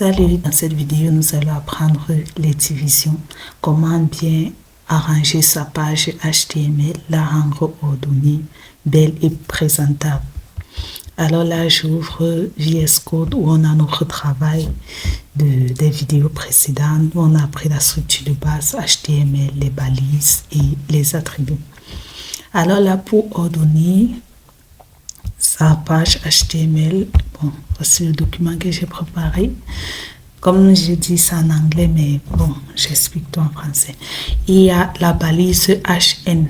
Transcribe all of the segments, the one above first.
Salut, dans cette vidéo, nous allons apprendre les divisions, comment bien arranger sa page HTML, la rendre ordonnée, belle et présentable. Alors là, j'ouvre VS Code où on a notre travail des vidéos précédentes, où on a appris la structure de base HTML, les balises et les attributs. Alors là, pour ordonner sa page HTML, bon, voici le document que j'ai préparé. Comme je dis ça en anglais, mais bon, j'explique tout en français. Il y a la balise HN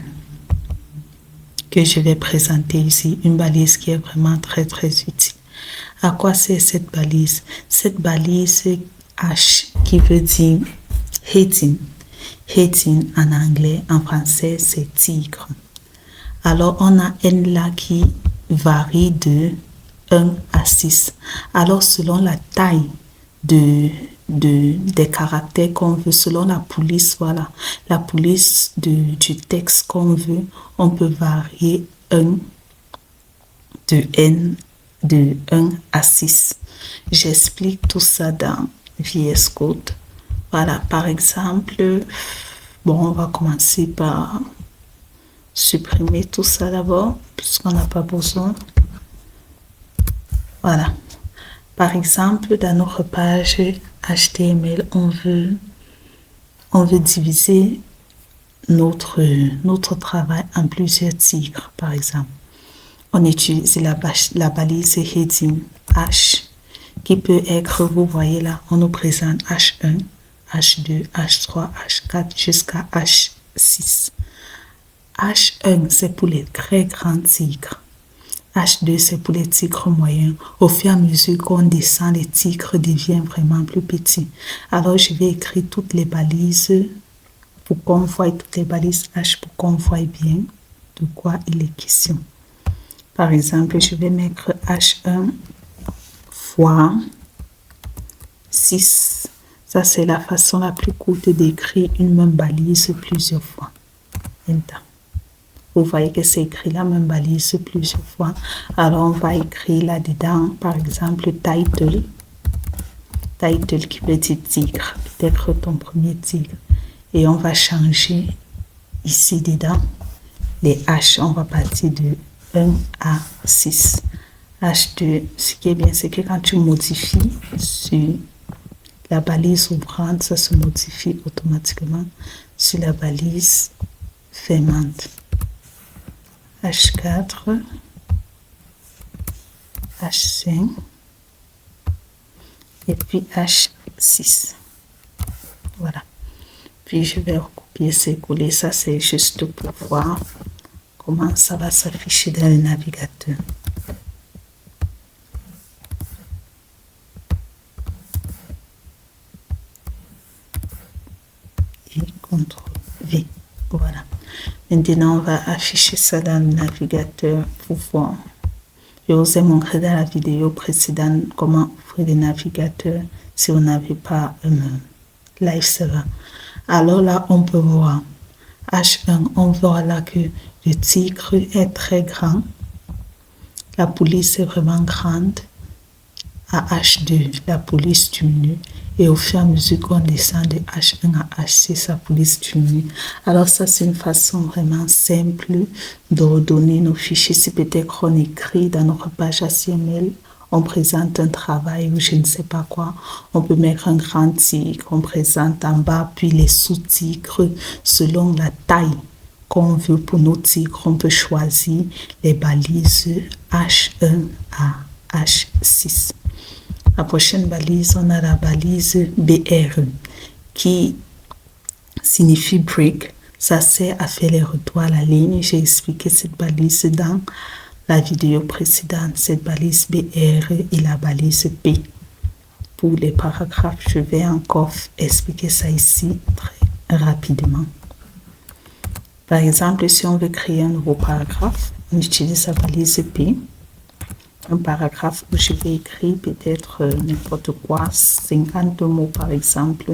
que je vais présenter ici, une balise qui est vraiment très utile. À quoi sert cette balise? Cette balise H qui veut dire heading. Heading en anglais, en français, c'est tigre. Alors, on a N là qui varie de 1 à 6. Alors, selon la taille des caractères qu'on veut, selon la police, voilà, la police du texte qu'on veut, on peut varier de 1 à 6. J'explique tout ça dans VS Code. Voilà, par exemple, bon, on va commencer par supprimer tout ça d'abord, puisqu'on n'a pas besoin. Voilà. Par exemple, dans notre page HTML, on veut diviser notre travail en plusieurs tigres, par exemple. On utilise la balise heading H, qui peut être, vous voyez là, on nous présente H1, H2, H3, H4 jusqu'à H6. H1, c'est pour les très grands tigres. H2, c'est pour les tigres moyens. Au fur et à mesure qu'on descend, les tigres deviennent vraiment plus petits. Alors, je vais écrire toutes les balises pour qu'on voie toutes les balises H pour qu'on voie bien de quoi il est question. Par exemple, je vais mettre H1 fois 6. Ça, c'est la façon la plus courte d'écrire une même balise plusieurs fois. Enter. Vous voyez que c'est écrit la même balise plusieurs fois. Alors, on va écrire là-dedans, par exemple, title. Title qui veut dire tigre. Peut-être ton premier tigre. Et on va changer ici dedans les H. On va partir de 1 à 6. H2, ce qui est bien, c'est que quand tu modifies sur la balise ouvrante, ça se modifie automatiquement sur la balise fermante. H4, H5 et puis H6. Voilà. Puis je vais recopier et coller. Ça, c'est juste pour voir comment ça va s'afficher dans le navigateur. Et CTRL V. Voilà. Maintenant, on va afficher ça dans le navigateur pour voir. Je vous ai montré dans la vidéo précédente comment ouvrir le navigateur si vous n'avez pas un live server. Alors là, on peut voir H1, on voit là que le tigre est très grand. La police est vraiment grande. À H2, la police diminue. Et au fur et à mesure qu'on descend de H1 à H6, la police diminue. Alors ça, c'est une façon vraiment simple d'ordonner nos fichiers. Si peut-être on écrit dans notre page HTML, on présente un travail ou je ne sais pas quoi, on peut mettre un grand tigre, on présente en bas, puis les sous-tigres selon la taille qu'on veut pour nos tigres. On peut choisir les balises H1 à H6. La prochaine balise, on a la balise BR qui signifie break. Ça sert à faire les retours à la ligne. J'ai expliqué cette balise dans la vidéo précédente. Cette balise BR et la balise P. Pour les paragraphes, je vais encore expliquer ça ici très rapidement. Par exemple, si on veut créer un nouveau paragraphe, on utilise la balise P. Un paragraphe où je vais écrire peut-être n'importe quoi, 50 mots par exemple.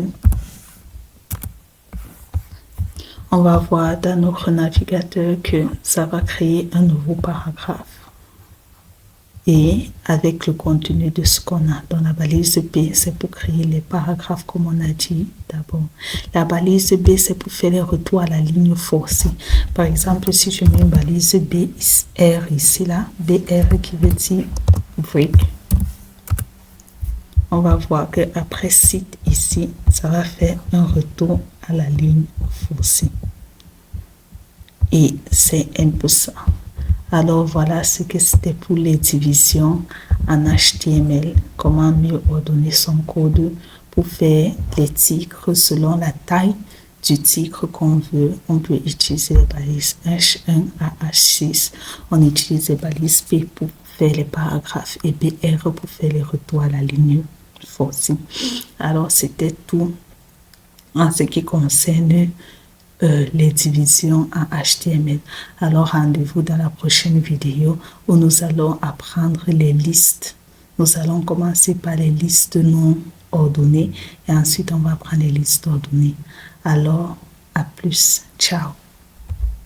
On va voir dans notre navigateur que ça va créer un nouveau paragraphe. et avec le contenu de ce qu'on a. Dans la balise B, c'est pour créer les paragraphes comme on a dit d'abord. La balise B, c'est pour faire les retours à la ligne forcée. Par exemple, si je mets une balise BR ici, là, BR qui veut dire break, on va voir qu'après site ici, ça va faire un retour à la ligne forcée. Et c'est un peu ça. Alors voilà ce que c'était pour les divisions en HTML. Comment mieux ordonner son code pour faire les titres selon la taille du titre qu'on veut. On peut utiliser les balises H1 à H6. On utilise les balises P pour faire les paragraphes et BR pour faire les retours à la ligne forcée. Alors c'était tout en ce qui concerne les divisions en HTML. Alors rendez-vous dans la prochaine vidéo où nous allons apprendre les listes. Nous allons commencer par les listes non ordonnées et ensuite on va apprendre les listes ordonnées. Alors à plus, ciao.